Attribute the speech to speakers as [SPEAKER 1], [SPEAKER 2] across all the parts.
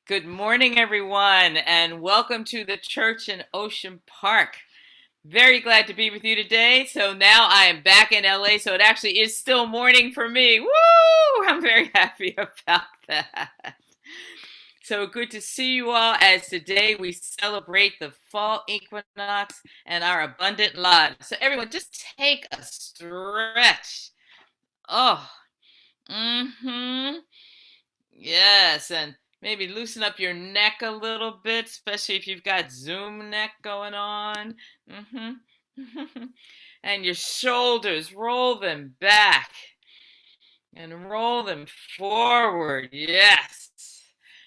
[SPEAKER 1] Good morning, everyone, and welcome to the church in Ocean Park. Very glad to be with you today. So now I am back in LA, so it actually is still morning for me. Woo! I'm very happy about that. So good to see you all as today we celebrate the fall equinox and our abundant lives. So everyone, just take a stretch. Oh, mm-hmm. Yes, and maybe loosen up your neck a little bit, especially if you've got Zoom neck going on. hmm And your shoulders, roll them back and roll them forward. Yes.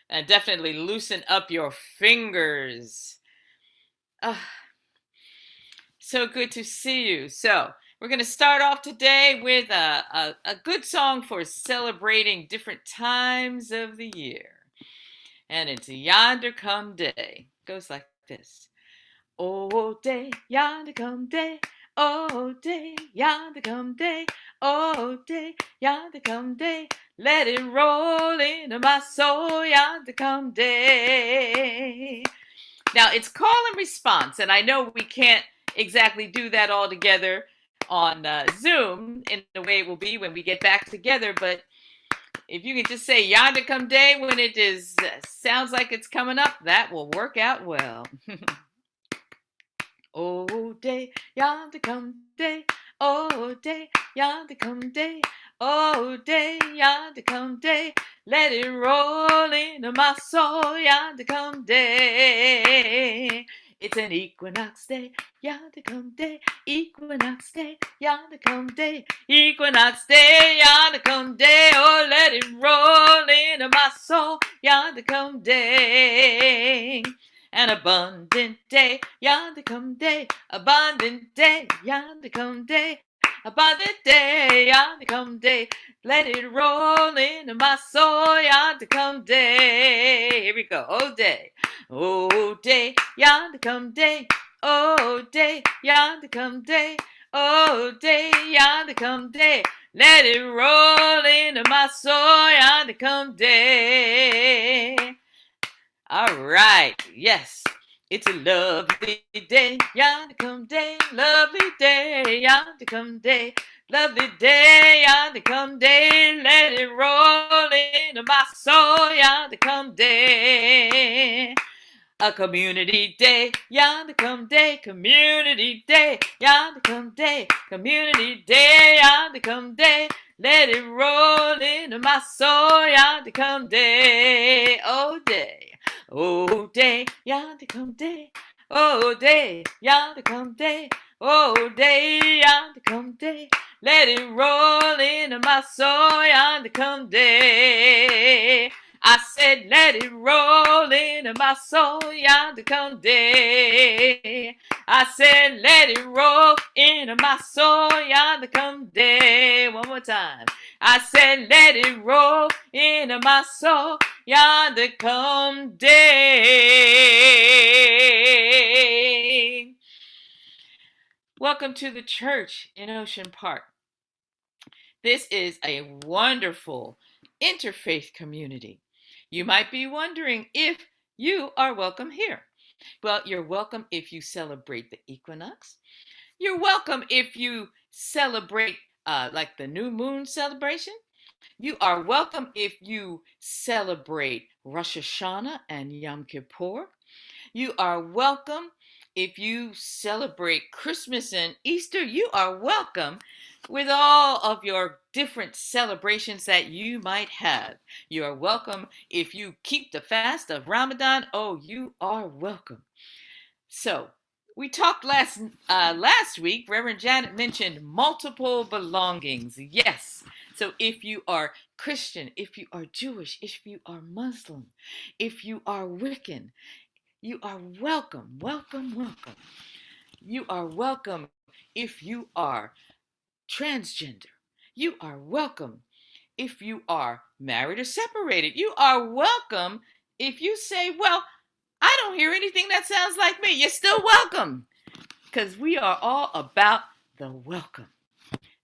[SPEAKER 1] And definitely loosen up your fingers. Ah, so good to see you. So, we're going to start off today with a good song for celebrating different times of the year. And it's Yonder Come Day. Goes like this. Oh day, yonder come day. Oh day, yonder come day. Oh day, yonder come day. Let it roll into my soul, yonder come day. Now it's call and response, and I know we can't exactly do that all together on Zoom in the way it will be when we get back together, but if you can just say yonder come day when it is sounds like it's coming up, that will work out well. Oh day, yonder come day. Oh day, yonder come day. Oh day, yonder come day. Let it roll into my soul, yonder come day. It's an equinox day, yonder come day. Equinox day, yonder come day. Equinox day, yonder come day. Oh, let it roll into my soul, yonder come day. An abundant day, yonder come day, abundant day, yonder come day, abundant day, yonder come day. Let it roll into my soul, yonder come day. Here we go. Oh day, yonder come day. Oh day, yonder come day. Oh day, yonder come day. Let it roll into my soul, yonder come day. All right. Yes. It's a lovely day, yonder come day, lovely day, yonder come day, lovely day, yonder come day, let it roll into my soul, yonder come day. A community day, yonder come day, community day, yonder come day, community day, yonder come day. Let it roll into my soul, yonder come day, oh day. Oh day, yonder come day. Oh day, yonder come day. Oh day, yonder come day. Let it roll into my soul, yonder come day. I said, let it roll into my soul, yonder come day. I said, let it roll into my soul, yonder come day. One more time. I said, let it roll into my soul, yonder come day. Welcome to the church in Ocean Park. This is a wonderful interfaith community. You might be wondering if you are welcome here. Well, you're welcome if you celebrate the equinox. You're welcome if you celebrate like the new moon celebration. You are welcome if you celebrate Rosh Hashanah and Yom Kippur. You are welcome if you celebrate Christmas and Easter. You are welcome with all of your different celebrations that you might have. You are welcome if you keep the fast of Ramadan. Oh, you are welcome. So, we talked last week. Reverend Janet mentioned multiple belongings. Yes. So if you are Christian, if you are Jewish, if you are Muslim, if you are Wiccan, you are welcome, welcome, welcome. You are welcome if you are transgender. You are welcome if you are married or separated. You are welcome if you say, well, I don't hear anything that sounds like me. You're still welcome because we are all about the welcome.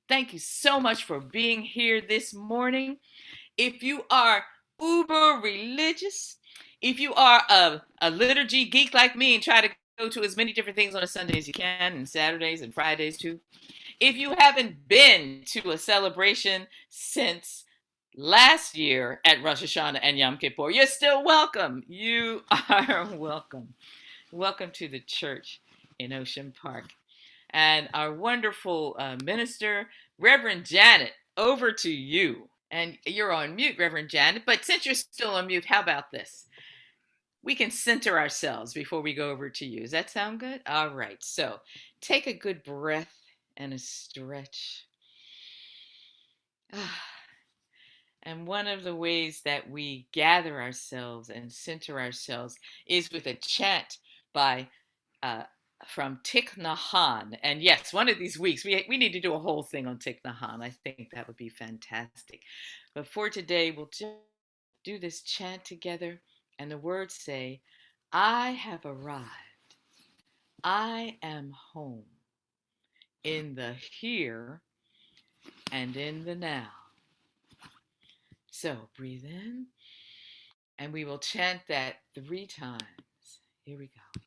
[SPEAKER 1] Thank you so much for being here this morning. If you are uber religious, If you are a liturgy geek like me and try to go to as many different things on a Sunday as you can, and Saturdays and Fridays too, if you haven't been to a celebration since last year at Rosh Hashanah and Yom Kippur, you're still welcome. You are welcome. Welcome to the church in Ocean Park. And our wonderful minister, Reverend Janet, over to you. And you're on mute, Reverend Janet, but since you're still on mute, how about this? We can center ourselves before we go over to you. Does that sound good? All right. So take a good breath and a stretch. And one of the ways that we gather ourselves and center ourselves is with a chant by from Thich Nhat Hanh. And yes, one of these weeks we need to do a whole thing on Thich Nhat Hanh. I think that would be fantastic. But for today, we'll just do this chant together, and the words say, I have arrived. I am home in the here and in the now. So breathe in, and we will chant that 3 times. Here we go.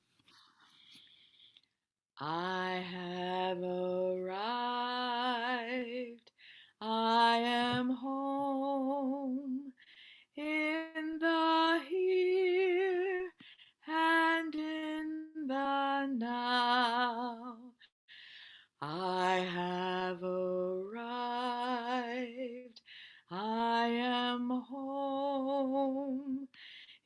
[SPEAKER 1] I have arrived. I am home in the here and in the now. I have arrived. I am home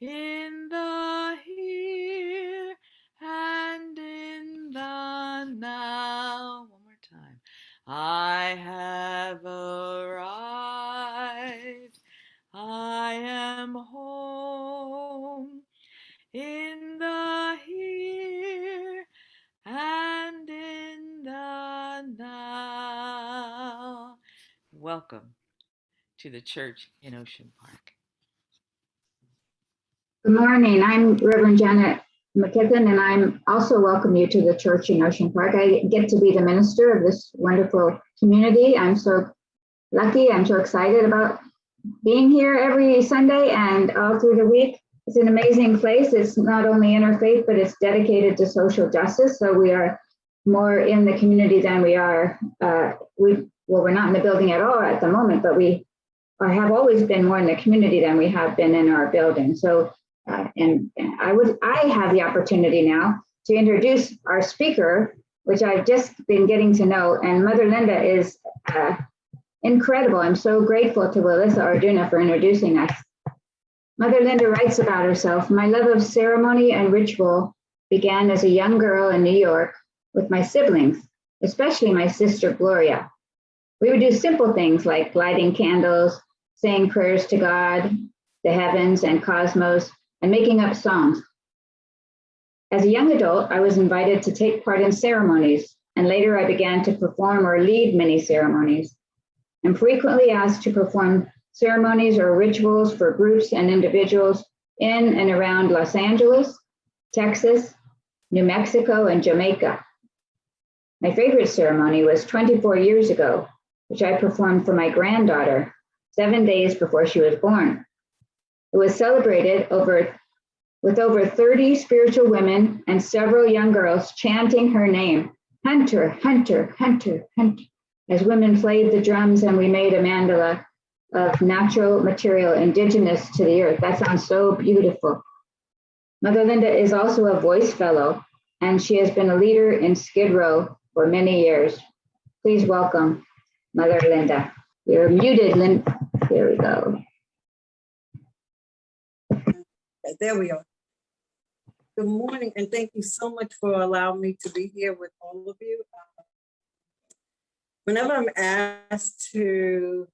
[SPEAKER 1] in the here and in the now. One more time. I have arrived. I am home in the here and in the now. Welcome to the church in Ocean Park.
[SPEAKER 2] Good morning. I'm Reverend Janet Mckinson, and I'm also welcome you to the church in Ocean Park. I get to be the minister of this wonderful community. I'm so lucky. I'm so excited about being here every Sunday and all through the week. It's an amazing place. It's not only interfaith, but it's dedicated to social justice. So we are more in the community than we are. We're not in the building at all at the moment, but we have always been more in the community than we have been in our building. So, and I have the opportunity now to introduce our speaker, which I've just been getting to know. And Mother Linda is incredible. I'm so grateful to Melissa Arduna for introducing us. Mother Linda writes about herself, my love of ceremony and ritual began as a young girl in New York with my siblings, especially my sister Gloria. We would do simple things like lighting candles, saying prayers to God, the heavens and cosmos, and making up songs. As a young adult, I was invited to take part in ceremonies, and later I began to perform or lead many ceremonies. I'm frequently asked to perform ceremonies or rituals for groups and individuals in and around Los Angeles, Texas, New Mexico, and Jamaica. My favorite ceremony was 24 years ago, which I performed for my granddaughter 7 days before she was born. It was celebrated with over 30 spiritual women and several young girls chanting her name, Hunter, Hunter, Hunter, Hunter, as women played the drums and we made a mandala of natural material indigenous to the earth. That sounds so beautiful. Mother Linda is also a voice fellow, and she has been a leader in Skid Row for many years. Please welcome Mother Linda. You're muted, Linda. There we go.
[SPEAKER 3] There we are. Good morning, and thank you so much for allowing me to be here with all of you. Whenever I'm asked to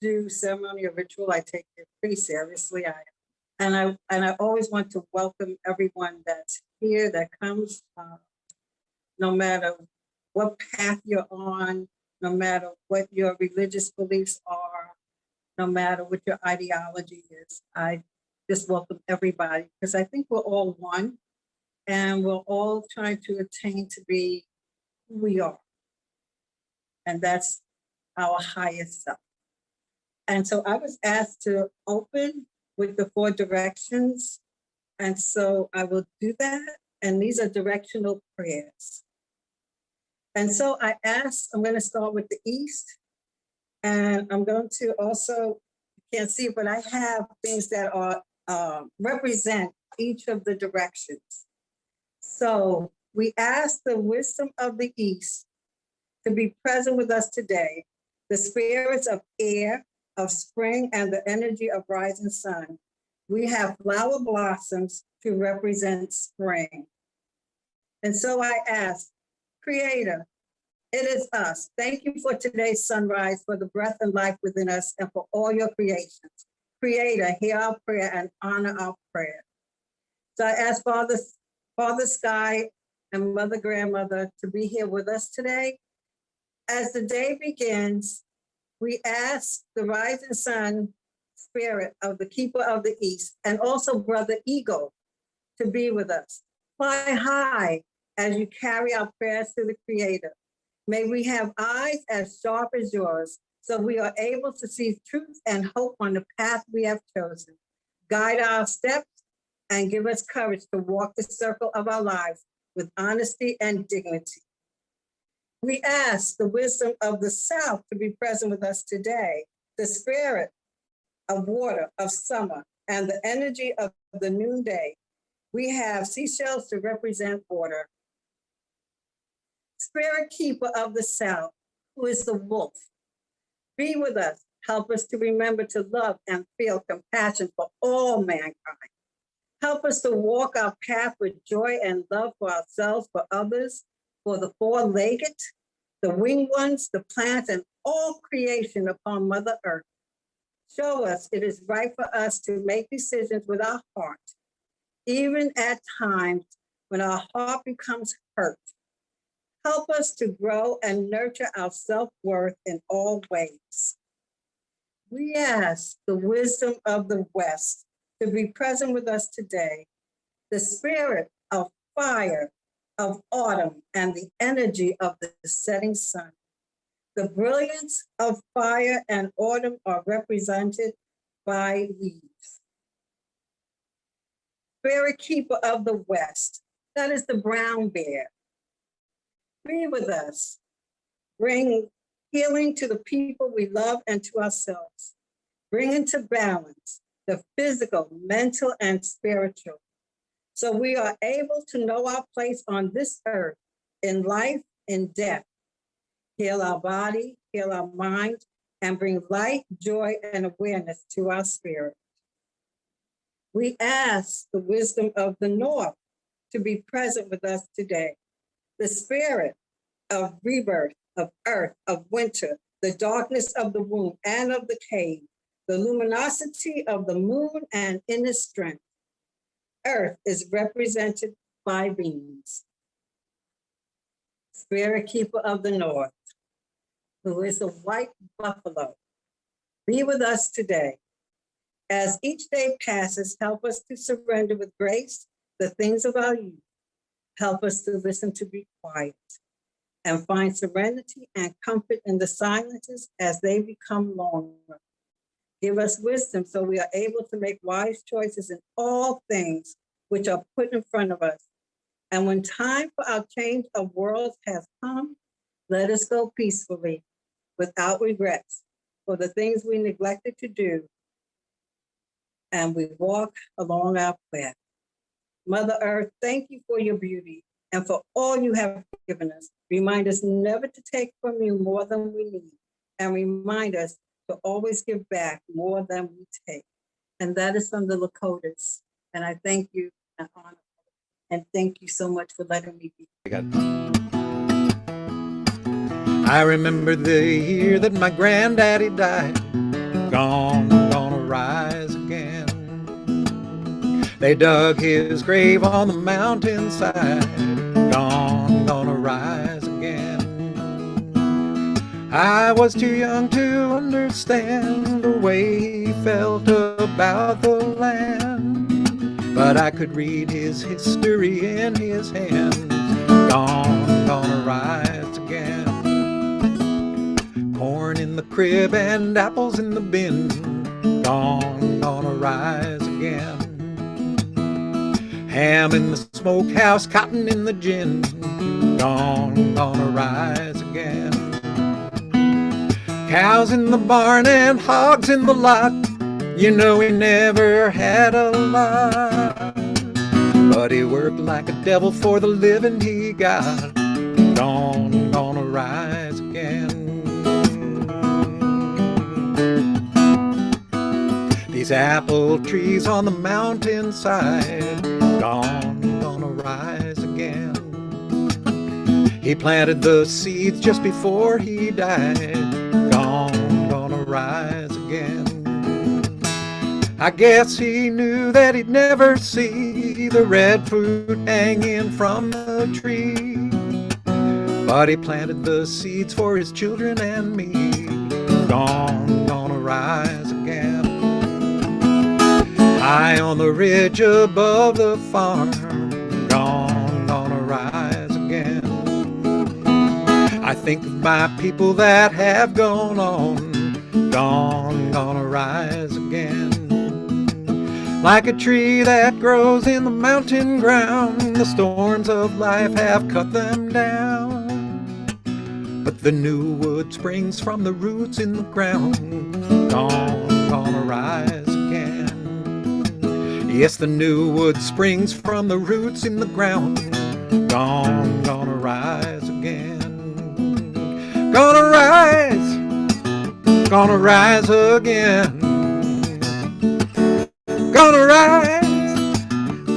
[SPEAKER 3] do ceremony or ritual, I take it pretty seriously. I always want to welcome everyone that's here, that comes, no matter what path you're on, no matter what your religious beliefs are, no matter what your ideology is. I just welcome everybody because I think we're all one and we're all trying to attain to be who we are. And that's our highest self. And so I was asked to open with the 4 directions And so I will do that. And these are directional prayers. And so I asked, I'm going to start with the East. And I'm going to also, you can't see it, but I have things that are represent each of the directions. So we ask the wisdom of the East to be present with us today, the spirits of air, of spring, and the energy of rising sun. We have flower blossoms to represent spring. And so I ask, Creator, it is us. Thank you for today's sunrise, for the breath and life within us, and for all your creations. Creator, hear our prayer and honor our prayer. So I ask Father Sky and Mother Grandmother to be here with us today. As the day begins, we ask the rising sun spirit of the keeper of the East, and also Brother Eagle, to be with us. Fly high as you carry our prayers to the Creator. May we have eyes as sharp as yours, so we are able to see truth and hope on the path we have chosen. Guide our steps and give us courage to walk the circle of our lives with honesty and dignity. We ask the wisdom of the South to be present with us today, the spirit of water, of summer, and the energy of the noonday. We have seashells to represent water. Spirit keeper of the South, who is the wolf, be with us. Help us to remember to love and feel compassion for all mankind. Help us to walk our path with joy and love for ourselves, for others, for the four-legged, the winged ones, the plants, and all creation upon Mother Earth. Show us it is right for us to make decisions with our heart, even at times when our heart becomes hurt. Help us to grow and nurture our self-worth in all ways. We ask the wisdom of the West to be present with us today, the spirit of fire, of autumn, and the energy of the setting sun. The brilliance of fire and autumn are represented by leaves. Spirit keeper of the West, that is the brown bear. Be with us. Bring healing to the people we love and to ourselves. Bring into balance the physical, mental, and spiritual, so we are able to know our place on this earth, in life, in death. Heal our body, heal our mind, and bring light, joy, and awareness to our spirit. We ask the wisdom of the North to be present with us today. The spirit of rebirth, of earth, of winter, the darkness of the womb and of the cave, the luminosity of the moon and inner strength. Earth is represented by beings. Spirit keeper of the North, who is the white buffalo, be with us today. As each day passes, help us to surrender with grace the things of our youth. Help us to listen, to be quiet, and find serenity and comfort in the silences as they become longer. Give us wisdom so we are able to make wise choices in all things which are put in front of us. And when time for our change of worlds has come, let us go peacefully, without regrets, for the things we neglected to do, and we walk along our path. Mother Earth, thank you for your beauty and for all you have given us. Remind us never to take from you more than we need, and remind us to always give back more than we take. And that is from the Lakotas. And I thank you and honor, and thank you so much for letting me be.
[SPEAKER 4] I remember the year that my granddaddy died. Gonna rise again. They dug his grave on the mountainside. Gonna rise again. I was too young to understand the way he felt about the land, but I could read his history in his hands. Gonna rise again. Corn in the crib and apples in the bin. Gonna rise again. ham in the smokehouse, cotton in the gin, gonna rise again. Cows in the barn and hogs in the lot, you know he never had a lot, but he worked like a devil for the living he got, gonna rise again. These apple trees on the mountainside, gonna rise again. He planted the seeds just before he died, gonna rise again. I guess he knew that he'd never see the red fruit hanging from the tree, but he planted the seeds for his children and me, gonna rise again. High on the ridge above the farm, gonna rise again. I think of my people that have gone on, gonna rise again. Like a tree that grows in the mountain ground, the storms of life have cut them down, but the new wood springs from the roots in the ground, gonna rise again. Yes, the new wood springs from the roots in the ground, gonna rise again. Gonna rise again. Gonna rise again.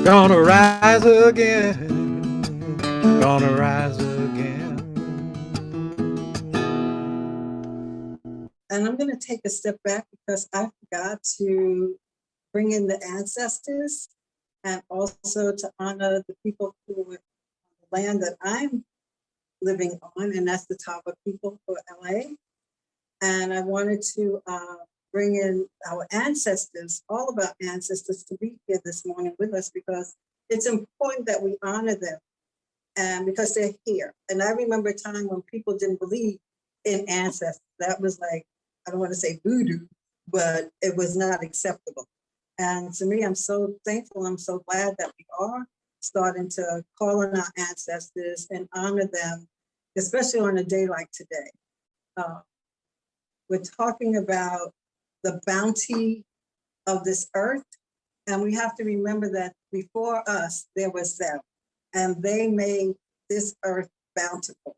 [SPEAKER 4] Gonna rise again.
[SPEAKER 3] And I'm going to take a step back because I forgot to bring in the ancestors and also to honor the people who were on the land that I'm living on, and that's the Taba people for LA. And I wanted to bring in our ancestors, all of our ancestors, to be here this morning with us because it's important that we honor them, and because they're here. And I remember a time when people didn't believe in ancestors. That was like, I don't want to say voodoo, but it was not acceptable. And to me, I'm so thankful, I'm so glad that we are starting to call on our ancestors and honor them, especially on a day like today. We're talking about the bounty of this earth, and we have to remember that before us, there was them, and they made this earth bountiful,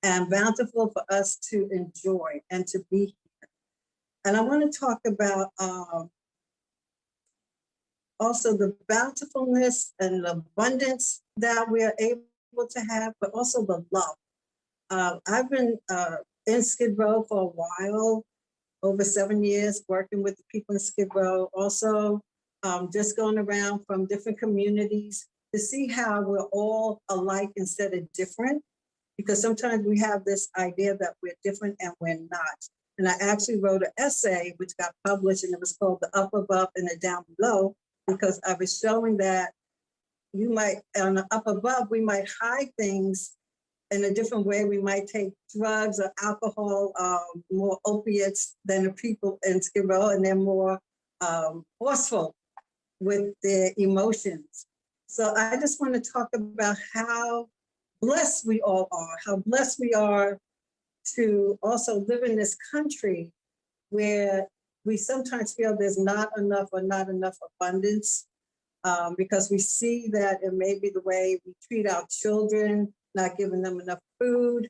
[SPEAKER 3] and bountiful for us to enjoy and to be here. And I want to talk about also the bountifulness and the abundance that we are able to have, but also the love. I've been in Skid Row for a while, over 7 years, working with the people in Skid Row. Also, just going around from different communities to see how we're all alike instead of different, because sometimes we have this idea that we're different and we're not. And I actually wrote an essay which got published, and it was called The Up Above and the Down Below, because I was showing that you might, on the up above, we might hide things in a different way. We might take drugs or alcohol, more opiates than the people in Skid Row, and they're more forceful with their emotions. So I just want to talk about how blessed we all are, how blessed we are to also live in this country where we sometimes feel there's not enough or not enough abundance, because we see that it may be the way we treat our children, not giving them enough food,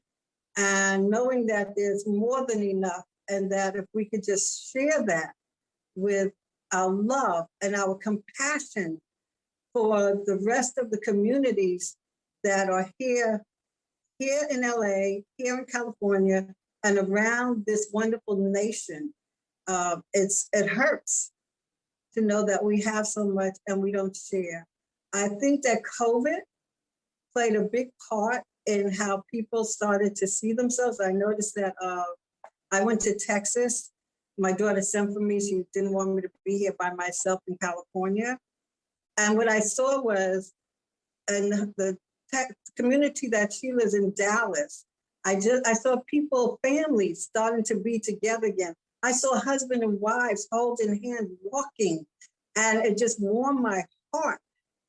[SPEAKER 3] and knowing that there's more than enough, and that if we could just share that with our love and our compassion for the rest of the communities that are here in LA, here in California, and around this wonderful nation. It hurts to know that we have so much and we don't share. I think that COVID played a big part in how people started to see themselves. I noticed that I went to Texas. My daughter sent for me. She didn't want me to be here by myself in California. And what I saw was, in the community that she lives in, Dallas, I saw people, families starting to be together again. I saw husband and wives holding hands, walking, and it just warmed my heart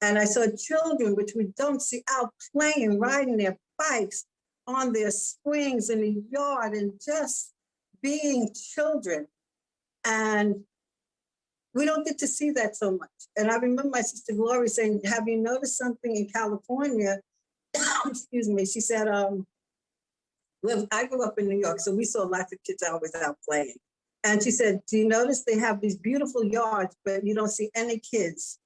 [SPEAKER 3] And I saw children, which we don't see, out playing, riding their bikes on their swings in the yard and just being children. And we don't get to see that so much. And I remember my sister Gloria saying, have you noticed something in California? Excuse me. She said, I grew up in New York, so we saw lots of kids always out playing. And she said, do you notice they have these beautiful yards, but you don't see any kids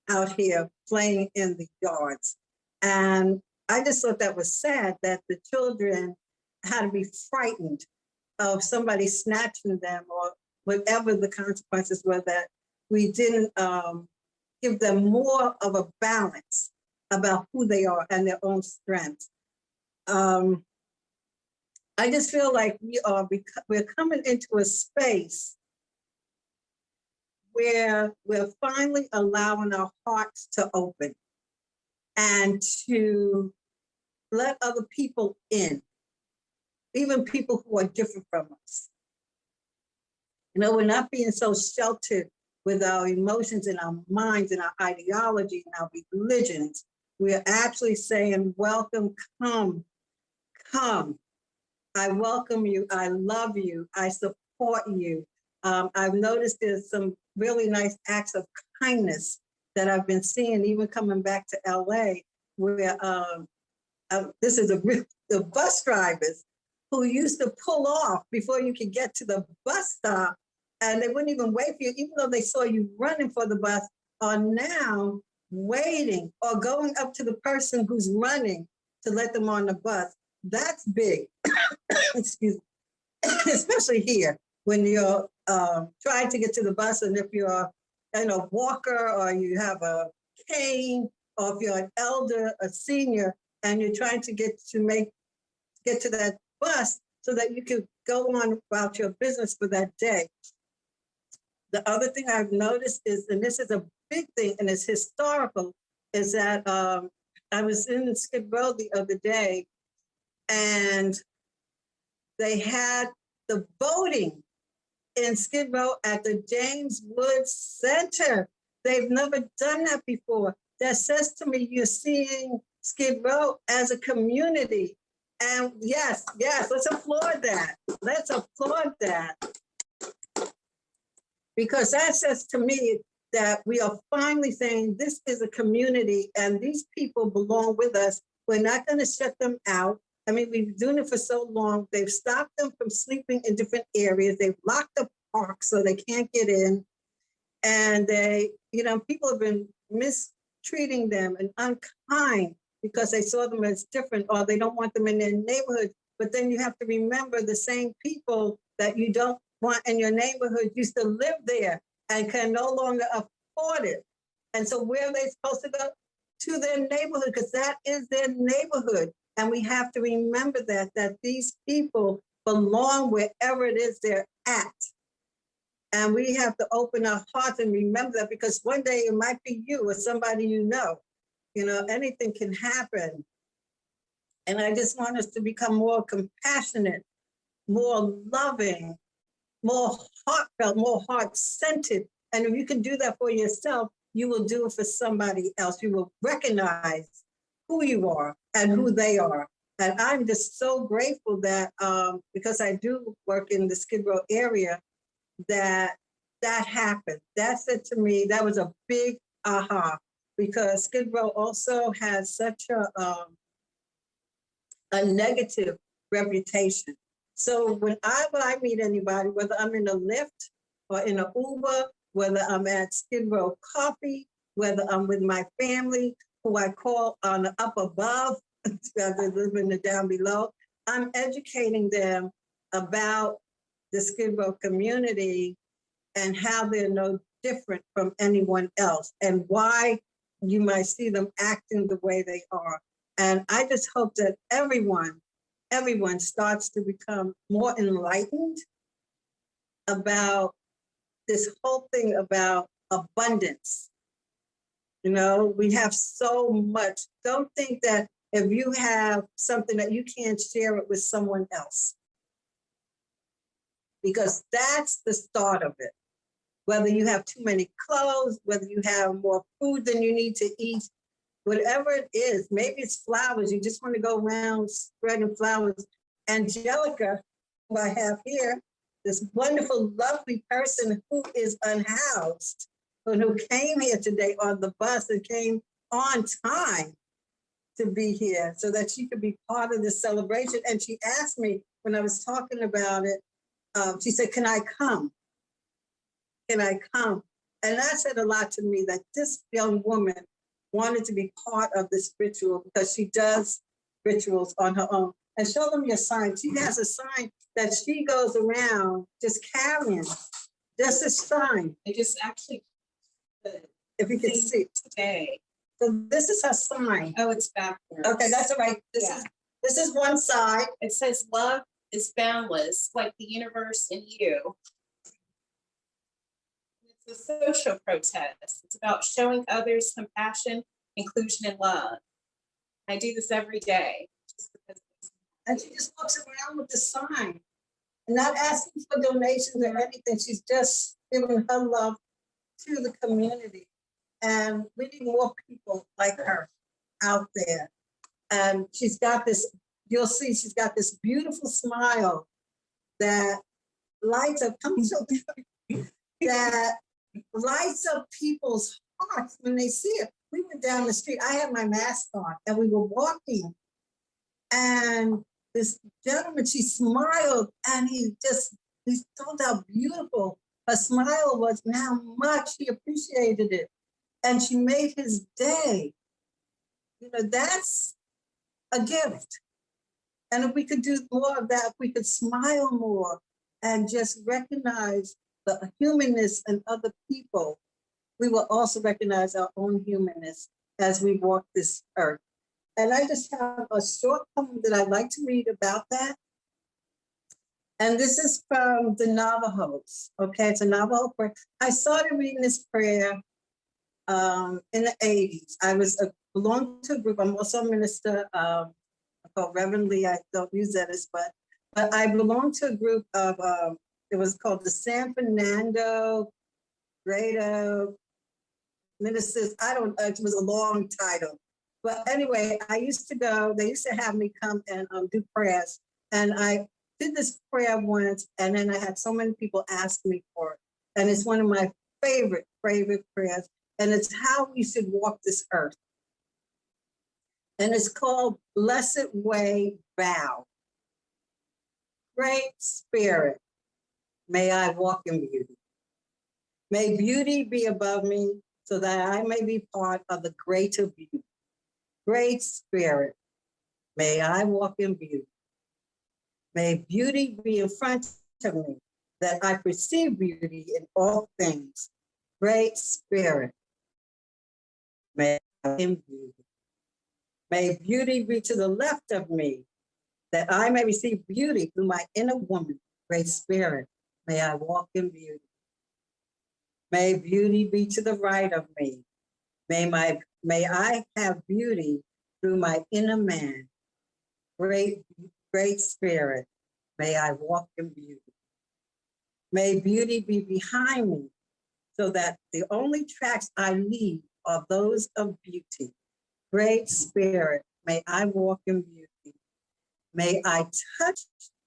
[SPEAKER 3] out here playing in the yards? And I just thought that was sad that the children had to be frightened of somebody snatching them or whatever the consequences were, that we didn't give them more of a balance about who they are and their own strengths. I just feel like we're coming into a space where we're finally allowing our hearts to open and to let other people in, even people who are different from us. You know, we're not being so sheltered with our emotions and our minds and our ideology and our religions. We're actually saying, welcome, come. I welcome you, I love you, I support you. I've noticed there's some really nice acts of kindness that I've been seeing, even coming back to LA, where this is the bus drivers who used to pull off before you could get to the bus stop, and they wouldn't even wait for you, even though they saw you running for the bus, are now waiting or going up to the person who's running to let them on the bus. That's big. Excuse me. Especially here when you're trying to get to the bus, and if you're a walker or you have a cane, or if you're an elder, a senior, and you're trying to get to that bus so that you can go on about your business for that day. The other thing I've noticed is, and this is a big thing and it's historical, is that I was in Skid Row the other day, and they had the voting in Skid Row at the James Woods Center. They've never done that before. That says to me, you're seeing Skid Row as a community. And yes, let's applaud that. Let's applaud that. Because that says to me that we are finally saying this is a community and these people belong with us. We're not going to shut them out. I mean, we've been doing it for so long. They've stopped them from sleeping in different areas. They've locked the parks so they can't get in. And people have been mistreating them and unkind because they saw them as different, or they don't want them in their neighborhood. But then you have to remember the same people that you don't want in your neighborhood used to live there and can no longer afford it. And so where are they supposed to go? To their neighborhood, because that is their neighborhood. And we have to remember that these people belong wherever it is they're at. And we have to open our hearts and remember that, because one day it might be you or somebody you know. Anything can happen. And I just want us to become more compassionate, more loving, more heartfelt, more heart-centered. And if you can do that for yourself, you will do it for somebody else. You will recognize who you are and who they are. And I'm just so grateful that, because I do work in the Skid Row area, that happened. That said to me, that was a big aha, because Skid Row also has such a negative reputation. So when I meet anybody, whether I'm in a Lyft or in an Uber, whether I'm at Skid Row Coffee, whether I'm with my family, who I call on the up above, rather than living the down below, I'm educating them about the Skid Row community and how they're no different from anyone else and why you might see them acting the way they are. And I just hope that everyone starts to become more enlightened about this whole thing about abundance. We have so much. Don't think that if you have something that you can't share it with someone else, because that's the start of it. whether you have too many clothes, whether you have more food than you need to eat, whatever it is, maybe it's flowers, you just want to go around spreading flowers. Angelica, who I have here, this wonderful, lovely person who is unhoused, and who came here today on the bus and came on time to be here so that she could be part of this celebration. And she asked me when I was talking about it, she said, can I come? Can I come? And that said a lot to me, that this young woman wanted to be part of this ritual because she does rituals on her own. And show them your sign. She has a sign that she goes around just carrying, just a sign.
[SPEAKER 5] I just actually,
[SPEAKER 3] If you can see
[SPEAKER 5] today.
[SPEAKER 3] So this is her sign.
[SPEAKER 5] Oh, it's backwards.
[SPEAKER 3] Okay, that's all right. This is one side.
[SPEAKER 5] It says love is boundless, like the universe in you. It's a social protest. It's about showing others compassion, inclusion, and love. I do this every day.
[SPEAKER 3] And she just walks around with the sign, not asking for donations or anything. She's just giving her love to the community. And we need more people like her out there. And she's got this, you'll see, she's got this beautiful smile that lights up, that lights up people's hearts when they see it. We went down the street, I had my mask on, and we were walking. And this gentleman, she smiled, and he told how beautiful her smile was and how much he appreciated it. And she made his day. You know, that's a gift. And if we could do more of that, if we could smile more and just recognize the humanness in other people, we will also recognize our own humanness as we walk this earth. And I just have a short poem that I'd like to read about that. And this is from the Navajos. Okay, it's a Navajo prayer. I started reading this prayer in the 80s. I belonged to a group. I'm also a minister called Reverend Leigh. I don't use that as, but I belonged to a group of, it was called the San Fernando Greater Ministers. It was a long title. But anyway, I used to go, they used to have me come and do prayers. And I did this prayer once, and then I had so many people ask me for it. And it's one of my favorite prayers. And it's how we should walk this earth. And it's called Blessed Way Bow. Great Spirit, may I walk in beauty. May beauty be above me so that I may be part of the greater beauty. Great Spirit, may I walk in beauty. May beauty be in front of me, that I perceive beauty in all things. Great Spirit, may I walk in beauty. May beauty be to the left of me, that I may receive beauty through my inner woman. Great Spirit, may I walk in beauty. May beauty be to the right of me. May I have beauty through my inner man. Great Spirit, may I walk in beauty. May beauty be behind me, so that the only tracks I leave are those of beauty. Great Spirit, may I walk in beauty. May I touch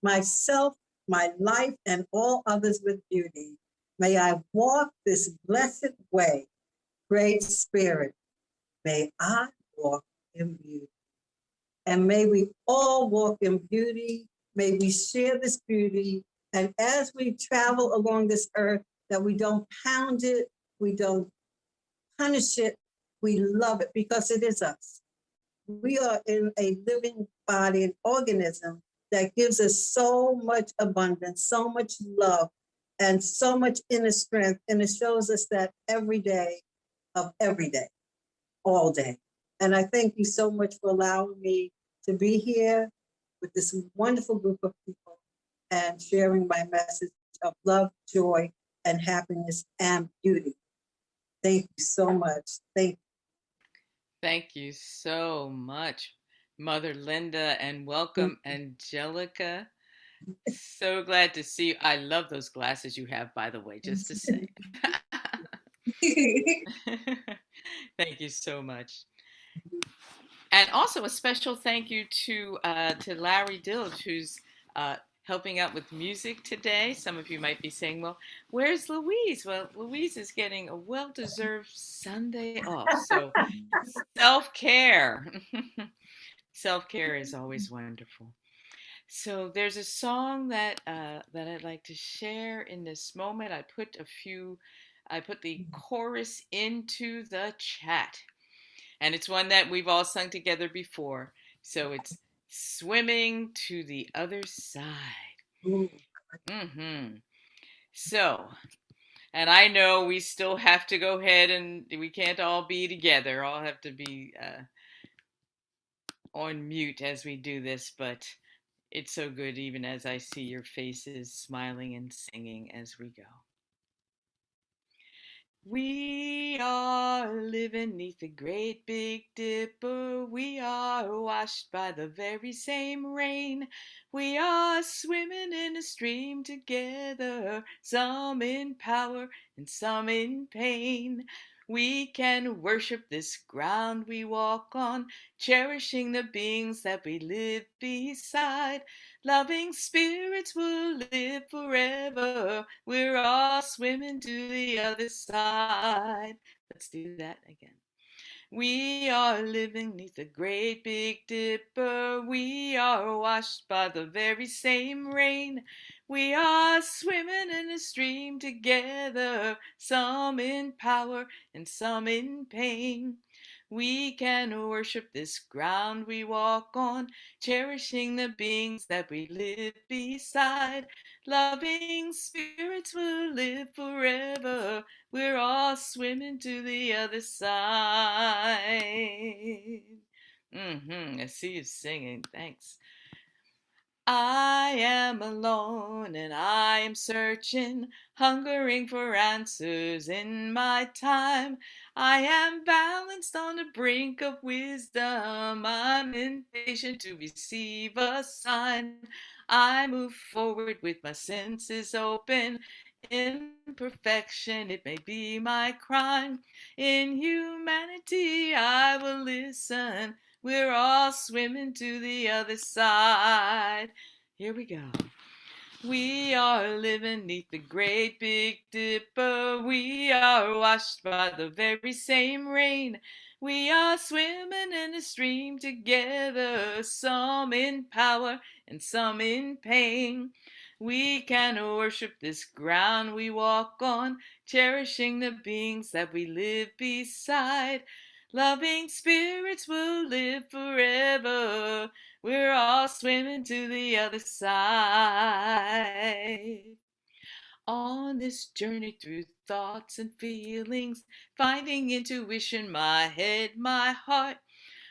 [SPEAKER 3] myself, my life, and all others with beauty. May I walk this blessed way. Great Spirit, may I walk in beauty. And may we all walk in beauty. May we share this beauty. And as we travel along this earth, that we don't pound it, we don't punish it, we love it because it is us. We are in a living body, an organism that gives us so much abundance, so much love, and so much inner strength. And it shows us that every day of every day, all day. And I thank you so much for allowing me to be here with this wonderful group of people and sharing my message of love, joy, and happiness and beauty. Thank you so much. Thank you.
[SPEAKER 1] Thank you so much, Mother Linda, and welcome, Angelica. So glad to see you. I love those glasses you have, by the way, just to say. Thank you so much. And also a special thank you to Larry Dilge, who's helping out with music today. Some of you might be saying, well, where's Louise? Well, Louise is getting a well-deserved Sunday off. So self-care. Self-care is always wonderful. So there's a song that I'd like to share in this moment. I put the chorus into the chat. And it's one that we've all sung together before. So it's swimming to the other side. Mm-hmm. So, and I know we still have to go ahead and we can't all be together. All have to be on mute as we do this, but it's so good even as I see your faces smiling and singing as we go. We are living neath the great big dipper. We are washed by the very same rain. We are swimming in a stream together, some in power and some in pain. We can worship this ground we walk on, cherishing the beings that we live beside. Loving spirits will live forever. We're all swimming to the other side. Let's do that again. We are living neath the great big dipper. We are washed by the very same rain. We are swimming in a stream together, some in power and some in pain. We can worship this ground we walk on, cherishing the beings that we live beside. Loving spirits will live forever. We're all swimming to the other side. I see you singing. Thanks. I am alone and I am searching, hungering for answers in my time. I am balanced on the brink of wisdom. I'm impatient to receive a sign. I move forward with my senses open. Imperfection, it may be my crime. In humanity, I will listen. We're all swimming to the other side. Here we go. We are living neath the great big dipper. We are washed by the very same rain. We are swimming in a stream together, some in power and some in pain. We can worship this ground we walk on, cherishing the beings that we live beside. Loving spirits will live forever. We're all swimming to the other side. On this journey through thoughts and feelings, finding intuition, my head, my heart,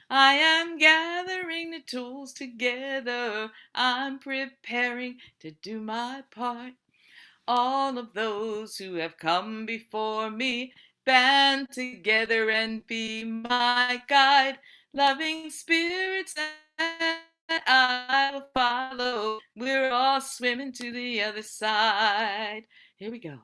[SPEAKER 1] I am gathering the tools together. I'm preparing to do my part. All of those who have come before me, band together and be my guide. Loving spirits that I will follow. We're all swimming to the other side. Here we go.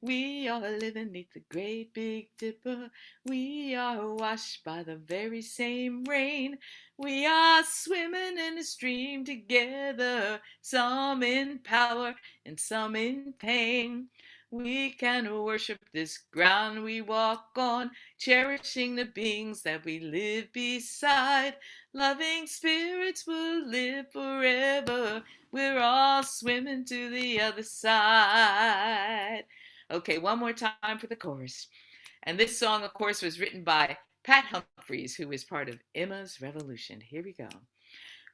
[SPEAKER 1] We are living neath the great big dipper. We are washed by the very same rain. We are swimming in a stream together, some in power and some in pain. We can worship this ground we walk on, cherishing the beings that we live beside. Loving spirits will live forever. We're all swimming to the other side. Okay, one more time for the chorus. And this song, of course, was written by Pat Humphries, who is part of Emma's Revolution. Here we go.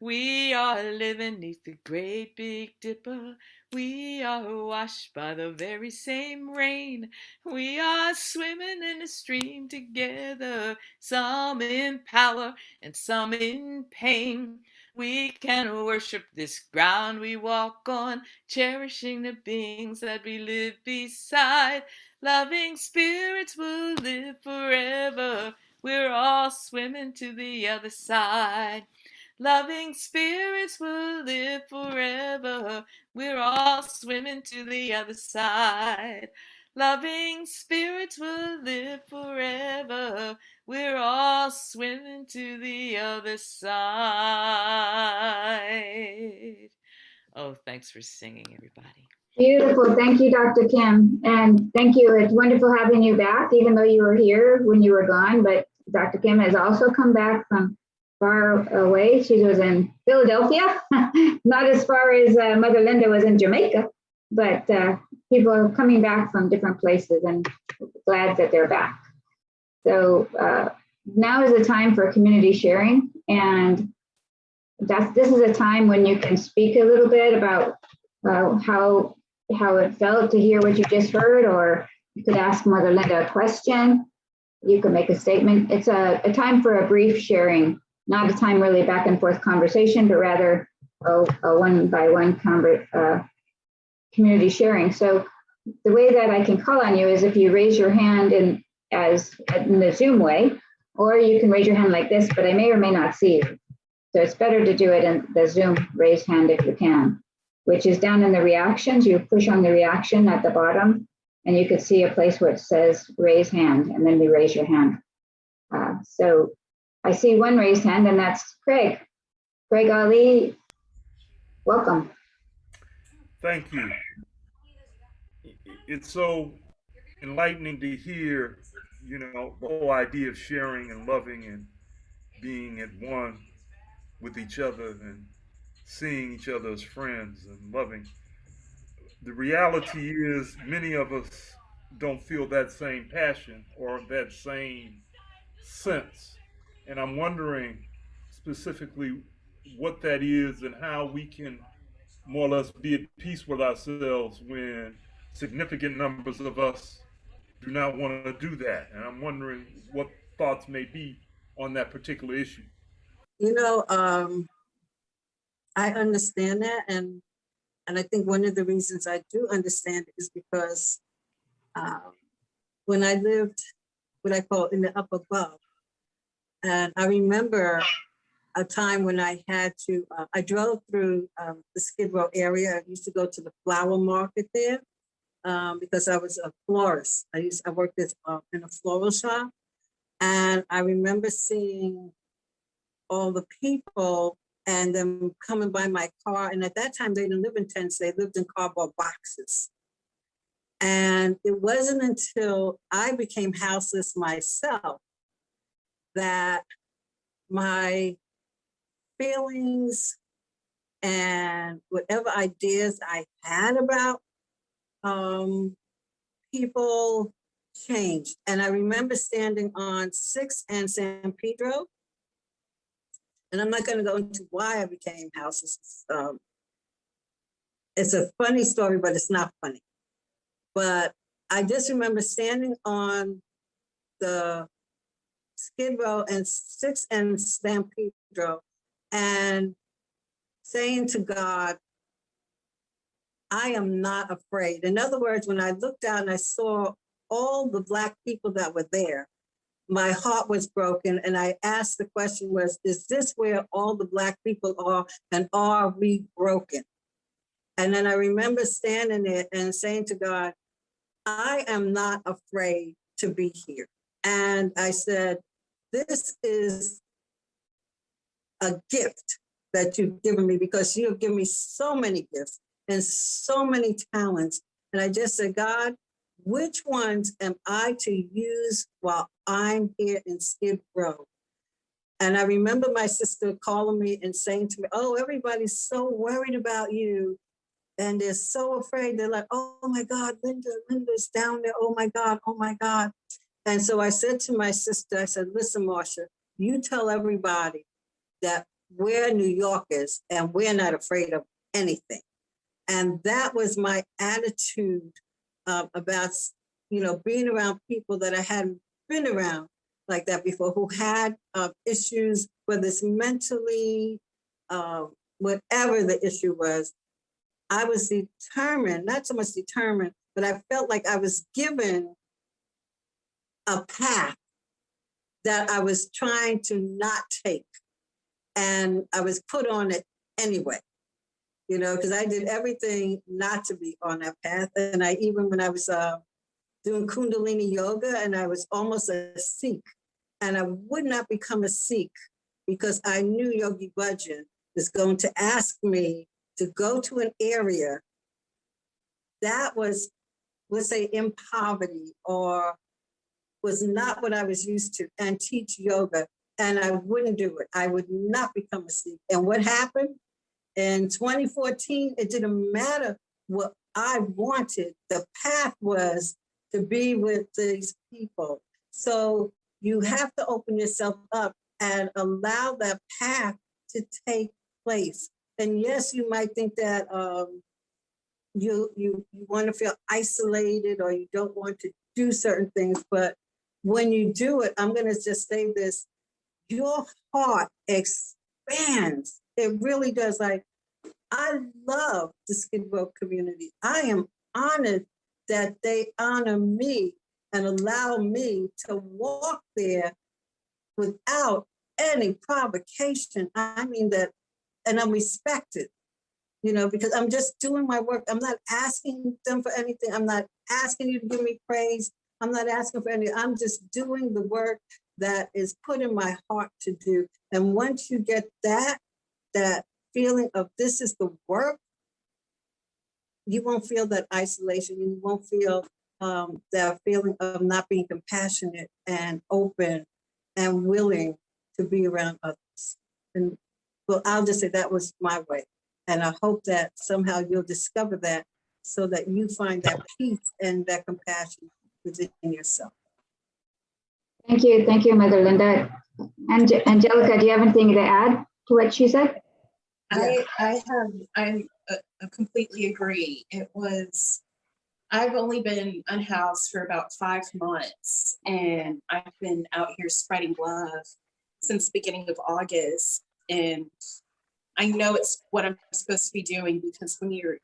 [SPEAKER 1] We are living neath the great big dipper. We are washed by the very same rain. We are swimming in a stream together, some in power and some in pain. We can worship this ground we walk on, cherishing the beings that we live beside. Loving spirits will live forever. We're all swimming to the other side. Loving spirits will live forever. We're all swimming to the other side. Loving spirits will live forever. We're all swimming to the other side. Oh, thanks for singing, everybody.
[SPEAKER 2] Beautiful. Thank you, Dr. Kim. And thank you. It's wonderful having you back, even though you were here when you were gone. But Dr. Kim has also come back from far away. She was in Philadelphia, not as far as Mother Linda was in Jamaica, but people are coming back from different places and glad that they're back. So now is the time for community sharing. And this is a time when you can speak a little bit about how it felt to hear what you just heard, or you could ask Mother Linda a question. You can make a statement. It's a time for a brief sharing, not a time really back and forth conversation, but rather a one-by-one community sharing. So the way that I can call on you is if you raise your hand in the Zoom way, or you can raise your hand like this, but I may or may not see you. So it's better to do it in the Zoom raise hand if you can, which is down in the reactions. You push on the reaction at the bottom, and you could see a place where it says raise hand, and then you raise your hand. So I see one raised hand, and that's Craig. Craig Ali, welcome.
[SPEAKER 6] Thank you. It's so enlightening to hear, the whole idea of sharing and loving and being at one with each other and seeing each other as friends and loving. The reality is many of us don't feel that same passion or that same sense. And I'm wondering specifically what that is and how we can more or less be at peace with ourselves when significant numbers of us do not want to do that. And I'm wondering what thoughts may be on that particular issue.
[SPEAKER 3] I understand that, and I think one of the reasons I do understand it is because when I lived what I call in the up above, and I remember a time when I had to, I drove through the Skid Row area. I used to go to the flower market there because I was a florist. I worked in a floral shop, and I remember seeing all the people and them coming by my car. And at that time, they didn't live in tents, they lived in cardboard boxes. And it wasn't until I became houseless myself that my feelings and whatever ideas I had about people changed. And I remember standing on 6th and San Pedro. And I'm not going to go into why I became houseless. It's a funny story, but it's not funny. But I just remember standing on the Skid Row and 6th and San Pedro and saying to God, I am not afraid. In other words, when I looked out and I saw all the Black people that were there, my heart was broken. And I asked the question was, is this where all the Black people are, and are we broken? And then I remember standing there and saying to God, I am not afraid to be here. And I said, this is a gift that you've given me, because you have given me so many gifts and so many talents. And I just said, God, which ones am I to use while I'm here in Skid Row? And I remember my sister calling me and saying to me, oh, everybody's so worried about you. And they're so afraid. They're like, oh my God, Linda's down there. Oh my God, oh my God. And so I said to my sister, I said, listen, Marsha, you tell everybody that we're New Yorkers and we're not afraid of anything. And that was my attitude about, being around people that I hadn't been around like that before, who had issues, whether it's mentally, whatever the issue was. I was determined, not so much determined, but I felt like I was given a path that I was trying to not take. And I was put on it anyway, you know, because I did everything not to be on that path. And I, even when I was doing Kundalini yoga, and I was almost a Sikh, and I would not become a Sikh because I knew Yogi Bhajan was going to ask me to go to an area that was, let's say, in poverty or was not what I was used to, and teach yoga. And I wouldn't do it. I would not become a Sikh. And what happened? In 2014, it didn't matter what I wanted. The path was to be with these people. So you have to open yourself up and allow that path to take place. And yes, you might think that you want to feel isolated or you don't want to do certain things, but when you do it, I'm going to just say this, your heart expands. It really does. Like, I love the Skid Row community. I am honored that they honor me and allow me to walk there without any provocation. I mean that, and I'm respected, you know, because I'm just doing my work. I'm not asking them for anything. I'm not asking you to give me praise. I'm not asking for anything. I'm just doing the work that is put in my heart to do. And once you get that feeling of this is the work, you won't feel that isolation. You won't feel that feeling of not being compassionate and open and willing to be around others. And well, I'll just say that was my way. And I hope that somehow you'll discover that so that you find that peace and that compassion within yourself.
[SPEAKER 2] Thank you, Mother Linda. And Angelica, do you have anything to add to what she said?
[SPEAKER 5] I completely agree. I've only been unhoused for about 5 months, and I've been out here spreading love since the beginning of August. And I know it's what I'm supposed to be doing, because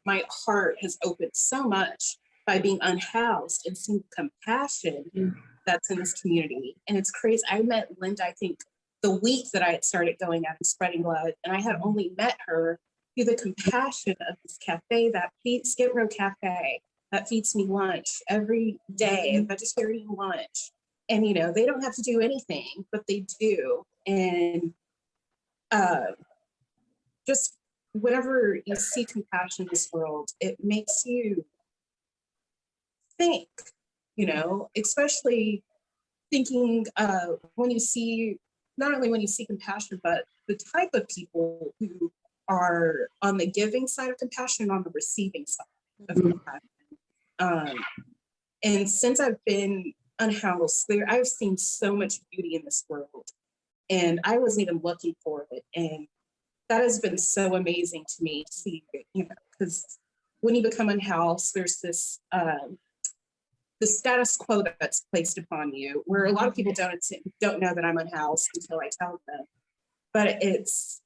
[SPEAKER 5] my heart has opened so much by being unhoused and seeing compassion that's in this community. And it's crazy. I met Linda, I think, the week that I had started going out and spreading love, and I had only met her through the compassion of this cafe, that Skid Row Cafe, that feeds me lunch every day, vegetarian lunch. And, you know, they don't have to do anything, but they do. And just whenever you see compassion in this world, it makes you think, you know, especially thinking when you see, not only when you see compassion, but the type of people who are on the giving side of compassion, on the receiving side of compassion. And since I've been unhoused, I've seen so much beauty in this world, and I wasn't even looking for it. And that has been so amazing to me to see it, you know, because when you become unhoused, there's this the status quo that's placed upon you, where a lot of people don't know that I'm unhoused until I tell them. But it's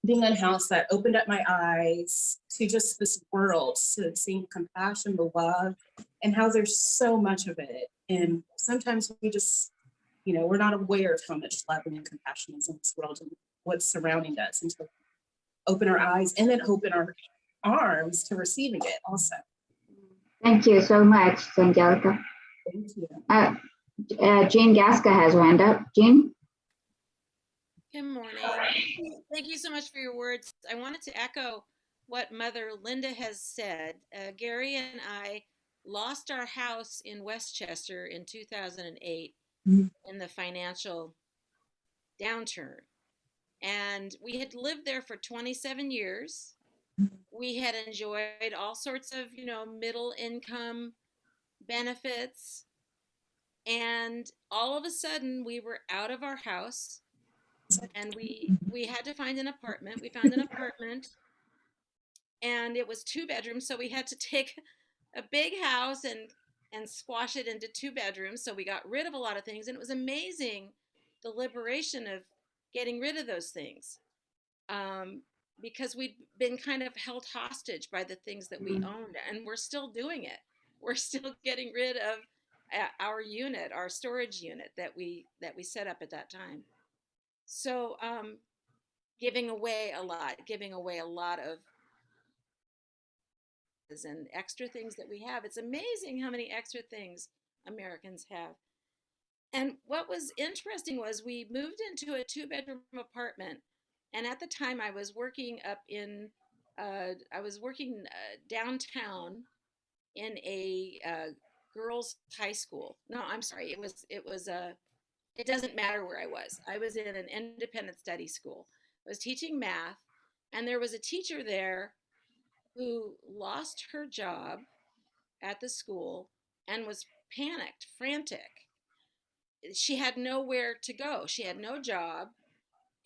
[SPEAKER 5] being unhoused that opened up my eyes to just this world, to seeing compassion, the love, and how there's so much of it. And sometimes we just, you know, we're not aware of how much love and compassion is in this world and what's surrounding us, until we open our eyes and then open our arms to receiving it also.
[SPEAKER 2] Thank you so much, Angelica.
[SPEAKER 5] Thank you.
[SPEAKER 2] Jean Gasca has her hand up. Jean?
[SPEAKER 1] Good morning. Thank you so much for your words. I wanted to echo what Mother Linda has said. Gary and I lost our house in Westchester in 2008 in the financial downturn. And we had lived there for 27 years. We had enjoyed all sorts of, you know, middle income benefits. And all of a sudden we were out of our house, and we had to find an apartment. We found an apartment, and it was 2 bedrooms, so we had to take a big house and squash it into 2 bedrooms. So we got rid of a lot of things, and it was amazing, the liberation of getting rid of those things, because we'd been kind of held hostage by the things that we owned, and we're still doing it. We're still getting rid of our unit, our storage unit that we set up at that time. So
[SPEAKER 7] giving away a lot of and extra things that we have. It's amazing how many extra things Americans have. And what was interesting was we moved into a 2-bedroom apartment, and at the time I was working downtown in a girls' high school. No, I'm sorry, it doesn't matter where I was. I was in an independent study school. I was teaching math, and there was a teacher there who lost her job at the school and was panicked, frantic. She had nowhere to go. She had no job,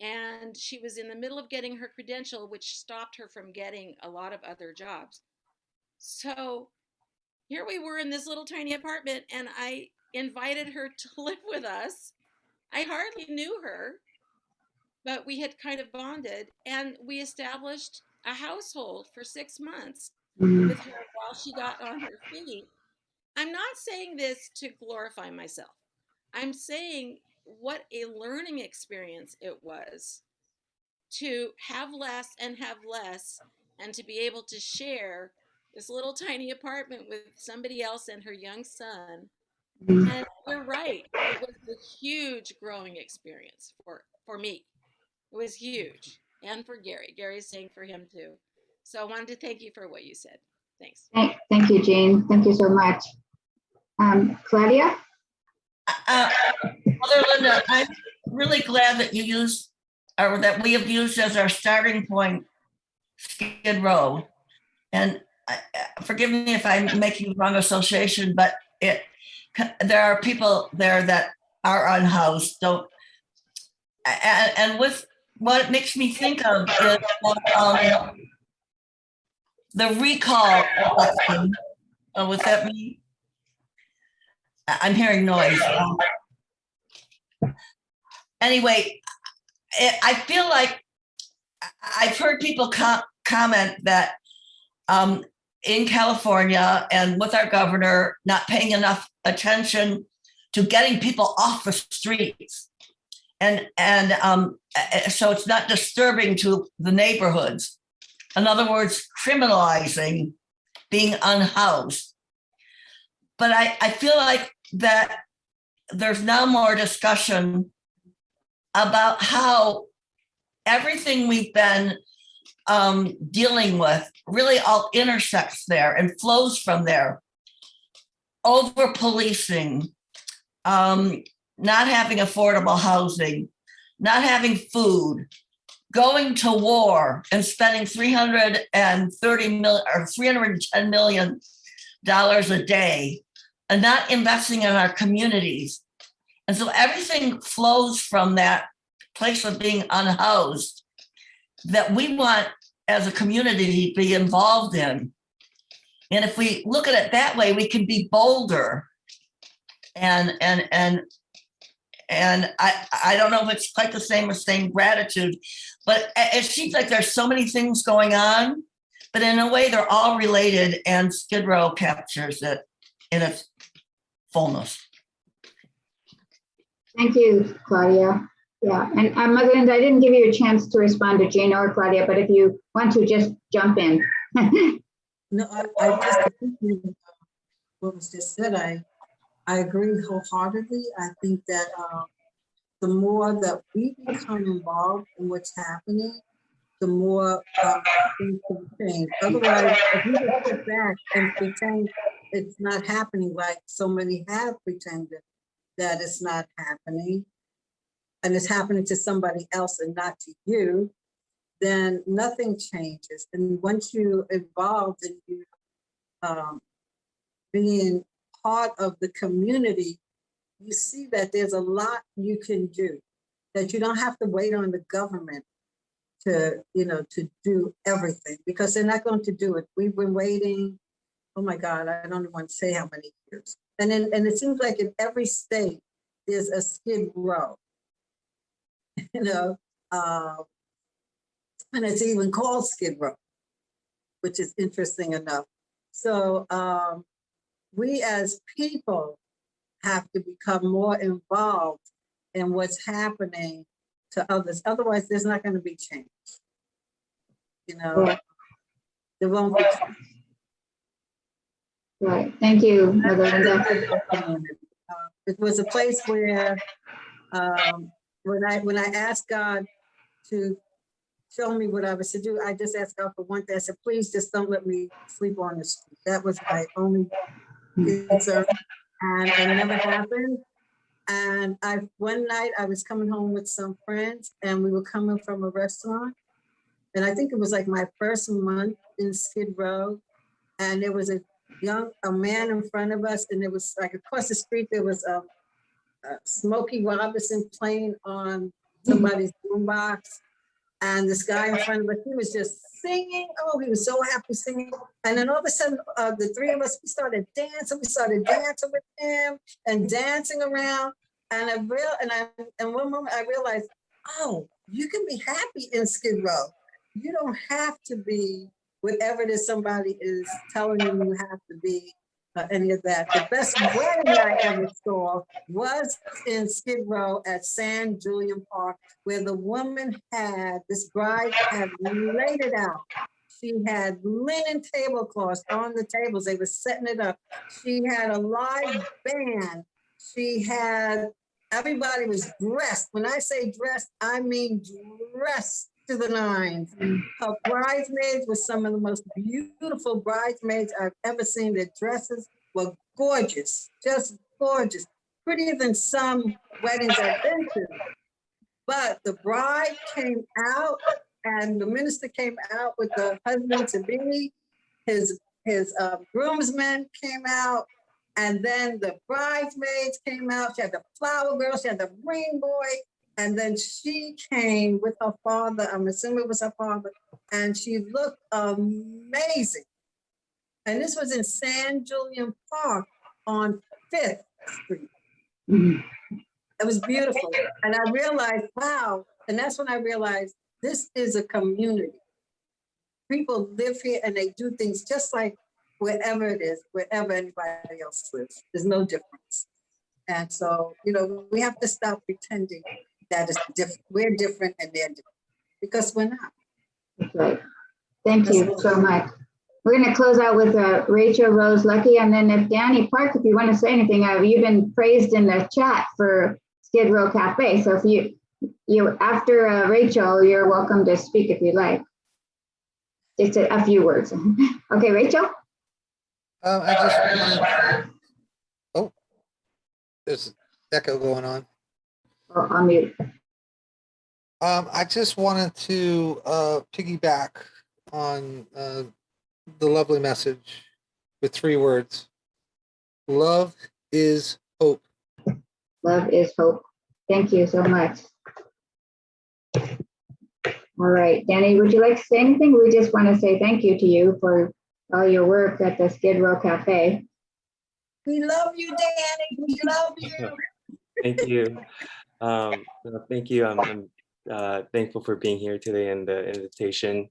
[SPEAKER 7] and she was in the middle of getting her credential, which stopped her from getting a lot of other jobs. So here we were in this little tiny apartment, and I invited her to live with us. I hardly knew her, but we had kind of bonded, and we established a household for 6 months with her while she got on her feet. I'm not saying this to glorify myself. I'm saying what a learning experience it was to have less and to be able to share this little tiny apartment with somebody else and her young son. And you're right, it was a huge growing experience for me. It was huge. And for Gary. Gary's saying for him too. So I wanted to thank you for what you said. Thanks.
[SPEAKER 2] Thank you, Jean. Thank you so much. Claudia?
[SPEAKER 8] Mother Linda, I'm really glad that you used, or that we have used as our starting point, Skid Row. And forgive me if I'm making the wrong association, but there are people there that are unhoused. And with what it makes me think of is the recall election. What's that mean? I'm hearing noise. Anyway, I feel like I've heard people comment that in California and with our governor not paying enough attention to getting people off the streets. And so it's not disturbing to the neighborhoods. In other words, criminalizing being unhoused. But I feel like that there's now more discussion about how everything we've been dealing with really all intersects there and flows from there. Over policing, not having affordable housing, not having food, going to war and spending $310 million a day and not investing in our communities. And so everything flows from that place of being unhoused that we want as a community to be involved in. And if we look at it that way, we can be bolder. And I don't know if it's quite the same as saying gratitude, but it seems like there's so many things going on, but in a way they're all related, and Skid Row captures it in its fullness.
[SPEAKER 2] Thank you, Claudia. Yeah, and Mother Linda, I didn't give you a chance to respond to Jane or Claudia, but if you want to, just jump in.
[SPEAKER 3] No, I just appreciate what was just said. I agree wholeheartedly. I think that the more that we become involved in what's happening, the more things can change. Otherwise, if we just sit back and pretend it's not happening, like so many have pretended that it's not happening, and it's happening to somebody else and not to you, then nothing changes. And once you evolve and you being part of the community, you see that there's a lot you can do, that you don't have to wait on the government to do everything, because they're not going to do it. We've been waiting, oh my God, I don't even want to say how many years. And it seems like in every state, there's a Skid Row, and it's even called Skid Row, which is interesting enough. So we as people have to become more involved in what's happening to others. Otherwise, there's not going to be change. You know,
[SPEAKER 2] Yeah.
[SPEAKER 3] there won't be change.
[SPEAKER 2] Right. Thank you, Mother Linda.
[SPEAKER 3] It was a place where when I asked God to show me what I was to do, I just asked God for one thing. I said, please just don't let me sleep on the street. That was my only concern. And it never happened. And one night I was coming home with some friends and we were coming from a restaurant. And I think it was like my first month in Skid Row. And there was a man in front of us, and it was like across the street, there was a Smokey Robinson playing on somebody's boombox. And this guy in front of us, he was just singing. Oh, he was so happy singing. And then all of a sudden, the three of us, we started dancing. We started dancing with him and dancing around. And one moment I realized, oh, you can be happy in Skid Row. You don't have to be whatever it is somebody is telling you have to be, any of that. The best wedding I ever saw was in Skid Row at San Julian Park, where the woman this bride had laid it out. She had linen tablecloths on the tables. They were setting it up. She had a live band. Everybody was dressed. When I say dressed, I mean dressed to the nines. Her bridesmaids were some of the most beautiful bridesmaids I've ever seen. Their dresses were gorgeous, just gorgeous, prettier than some weddings I've been to. But the bride came out and the minister came out with the husband to be. His groomsmen came out, and then the bridesmaids came out. She had the flower girl, she had the ring boy. And then she came with her father, I'm assuming it was her father, and she looked amazing. And this was in San Julian Park on 5th Street. It was beautiful. And I realized, wow, and that's when I realized this is a community. People live here and they do things just like wherever it is, wherever anybody else lives. There's no difference. And so, we have to stop pretending that is different. We're different and they're different, because we're not.
[SPEAKER 2] That's right. Thank you so much. We're going to close out with Rachel Rose Lucky, and then if Danny Park, if you want to say anything, you've been praised in the chat for Skid Row Cafe. So if you after Rachel, you're welcome to speak if you like. Just a few words. Okay, Rachel.
[SPEAKER 4] There's echo going on.
[SPEAKER 2] Oh, I'll mute.
[SPEAKER 4] I just wanted to piggyback on the lovely message with 3 words. Love is hope.
[SPEAKER 2] Love is hope. Thank you so much. All right, Danny, would you like to say anything? We just want to say thank you to you for all your work at the Skid Row Cafe.
[SPEAKER 3] We love you, Danny. We love you.
[SPEAKER 9] Thank you. Thank you. I'm thankful for being here today and the invitation.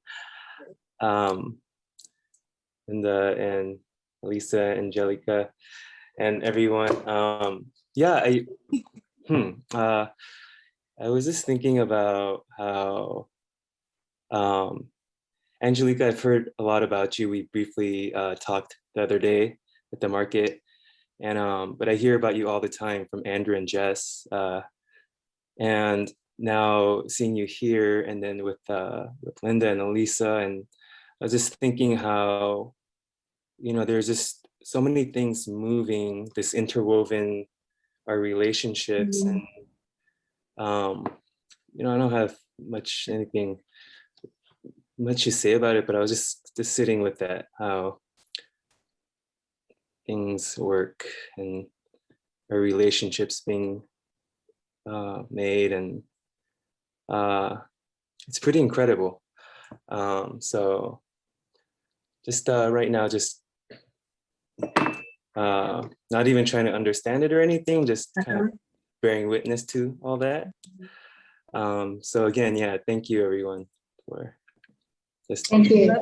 [SPEAKER 9] And Lisa, Angelica, and everyone. I was just thinking about how Angelica, I've heard a lot about you. We briefly talked the other day at the market, and but I hear about you all the time from Andrew and Jess, and now seeing you here, and then with Linda and Elisa, and I was just thinking how, there's just so many things moving, this interwoven our relationships, and I don't have much to say about it, but I was just sitting with that, how things work and our relationships being made, and it's pretty incredible. So just right now, just not even trying to understand it or anything, just kind of bearing witness to all that. So again, yeah, thank you everyone for this.
[SPEAKER 2] Thank you.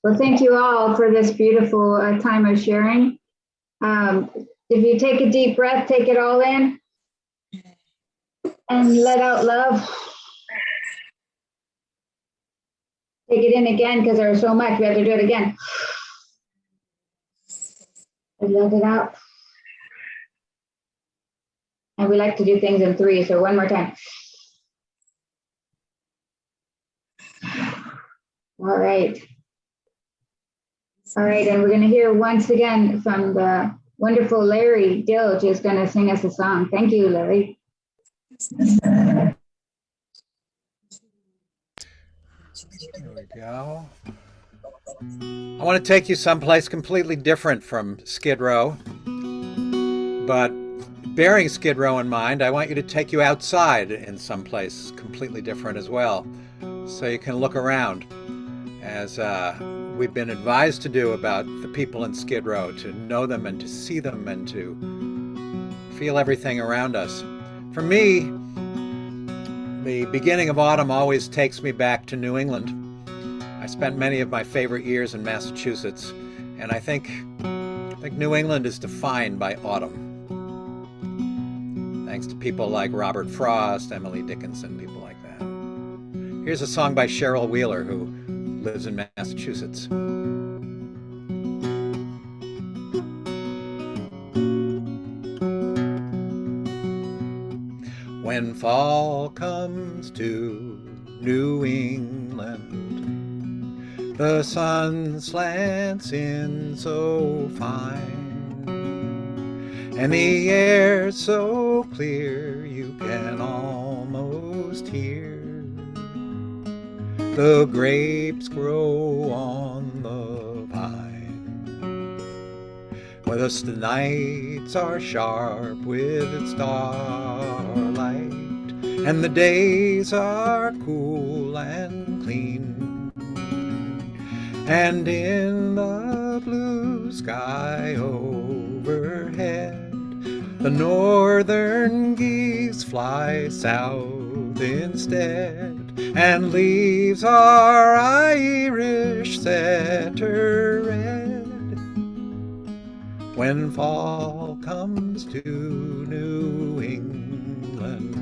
[SPEAKER 2] Well, thank you all for this beautiful time of sharing. If you take a deep breath, take it all in. And let out love. Take it in again because there's so much. We have to do it again. And let it out. And we like to do things in 3, so one more time. All right. All right, and we're going to hear once again from the wonderful Larry Dilge is going to sing us a song. Thank you, Larry.
[SPEAKER 4] Here we go. I want to take you someplace completely different from Skid Row, but bearing Skid Row in mind, I want you to take you outside in someplace completely different as well, so you can look around, as we've been advised to do about the people in Skid Row, to know them and to see them and to feel everything around us. For me, the beginning of autumn always takes me back to New England. I spent many of my favorite years in Massachusetts, and I think New England is defined by autumn. Thanks to people like Robert Frost, Emily Dickinson, people like that. Here's a song by Cheryl Wheeler, who lives in Massachusetts. When fall comes to New England, the sun slants in so fine, and the air so clear you can almost hear the grapes grow on the vine. Where the nights are sharp with its starlight, and the days are cool and clean, and in the blue sky overhead, the northern geese fly south instead, and leaves our Irish setter red. When fall comes to New England,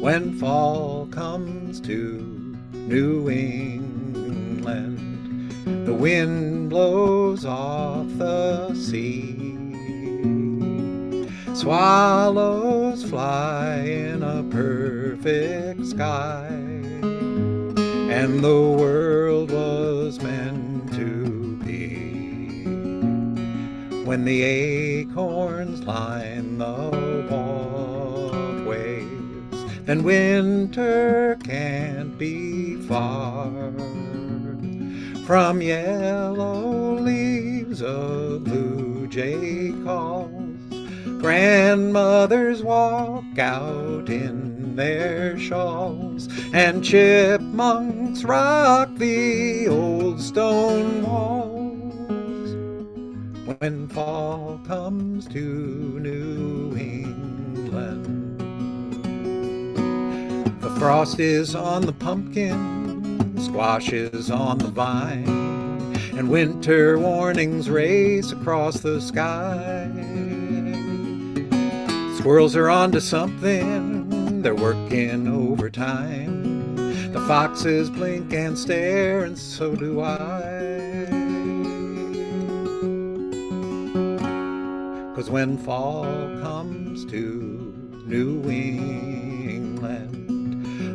[SPEAKER 4] when fall comes to New England, the wind blows off the sea, swallows fly in a perfect sky, and the world was meant to be. When the acorns line the walkways, then winter can't be far. From yellow leaves a blue jay calls, grandmothers walk out in their shawls, and chipmunks rock the old stone walls. When fall comes to New England, the frost is on the pumpkin, squash is on the vine, and winter warnings race across the sky. Squirrels are onto something, they're working overtime. The foxes blink and stare, and so do I. 'Cause when fall comes to New England,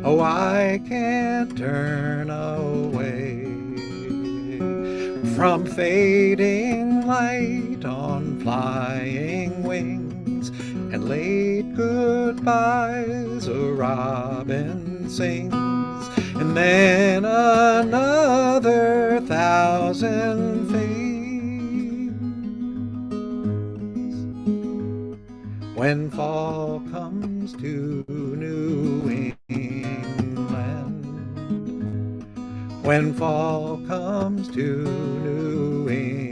[SPEAKER 4] oh, I can't turn away from fading light on flying wings, and late goodbyes a robin sings, and then another thousand fades. When fall comes to New England, when fall comes to New England,